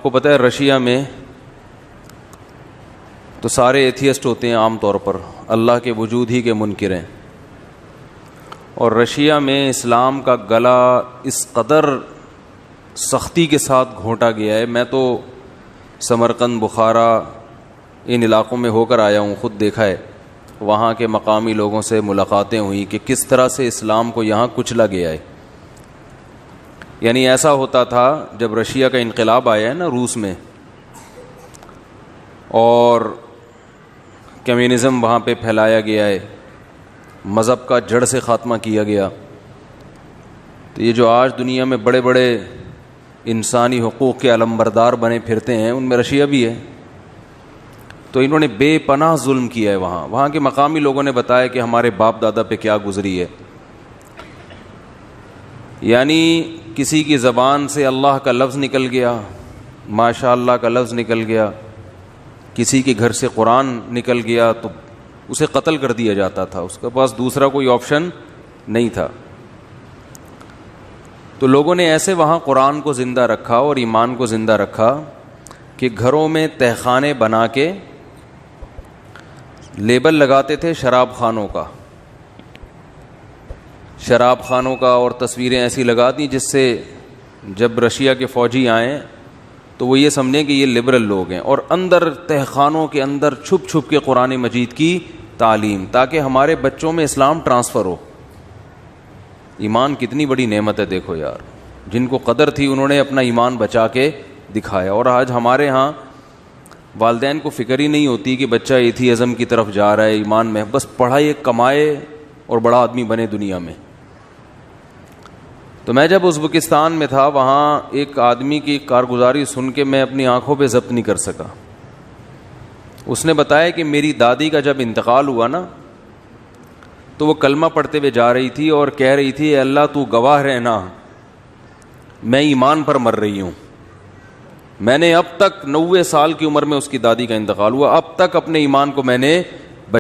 آپ کو پتہ ہے رشیا میں تو سارے ایتھیسٹ ہوتے ہیں عام طور پر، اللہ کے وجود ہی کے منکر ہیں، اور رشیا میں اسلام کا گلا اس قدر سختی کے ساتھ گھونٹا گیا ہے. میں تو سمرقند، بخارا ان علاقوں میں ہو کر آیا ہوں، خود دیکھا ہے، وہاں کے مقامی لوگوں سے ملاقاتیں ہوئیں کہ کس طرح سے اسلام کو یہاں کچلا گیا ہے. یعنی ایسا ہوتا تھا جب رشیا کا انقلاب آیا ہے نا روس میں، اور کمیونزم وہاں پہ پھیلایا گیا ہے، مذہب کا جڑ سے خاتمہ کیا گیا، تو یہ جو آج دنیا میں بڑے بڑے انسانی حقوق کے علمبردار بنے پھرتے ہیں، ان میں رشیا بھی ہے. تو انہوں نے بے پناہ ظلم کیا ہے. وہاں کے مقامی لوگوں نے بتایا کہ ہمارے باپ دادا پہ کیا گزری ہے. یعنی کسی کی زبان سے اللہ کا لفظ نکل گیا، ماشاء اللہ کا لفظ نکل گیا، کسی کے گھر سے قرآن نکل گیا تو اسے قتل کر دیا جاتا تھا، اس کے پاس دوسرا کوئی آپشن نہیں تھا. تو لوگوں نے ایسے وہاں قرآن کو زندہ رکھا اور ایمان کو زندہ رکھا کہ گھروں میں تہخانے بنا کے لیبل لگاتے تھے شراب خانوں کا اور تصویریں ایسی لگا دیں جس سے جب رشیا کے فوجی آئیں تو وہ یہ سمجھیں کہ یہ لبرل لوگ ہیں، اور اندر تہخانوں کے اندر چھپ چھپ کے قرآن مجید کی تعلیم، تاکہ ہمارے بچوں میں اسلام ٹرانسفر ہو. ایمان کتنی بڑی نعمت ہے، دیکھو یار، جن کو قدر تھی انہوں نے اپنا ایمان بچا کے دکھایا. اور آج ہمارے ہاں والدین کو فکر ہی نہیں ہوتی کہ بچہ ایتھیزم کی طرف جا رہا ہے، ایمان میں بس پڑھائے، کمائے اور بڑا آدمی بنے دنیا میں. تو میں جب ازبکستان میں تھا، وہاں ایک آدمی کی کارگزاری سن کے میں اپنی آنکھوں پہ ضبط نہیں کر سکا. اس نے بتایا کہ میری دادی کا جب انتقال ہوا نا تو وہ کلمہ پڑھتے ہوئے جا رہی تھی اور کہہ رہی تھی، اے اللہ تو گواہ رہنا، میں ایمان پر مر رہی ہوں. میں نے اب تک 90 سال کی عمر میں اس کی دادی کا انتقال ہوا، اب تک اپنے ایمان کو میں نے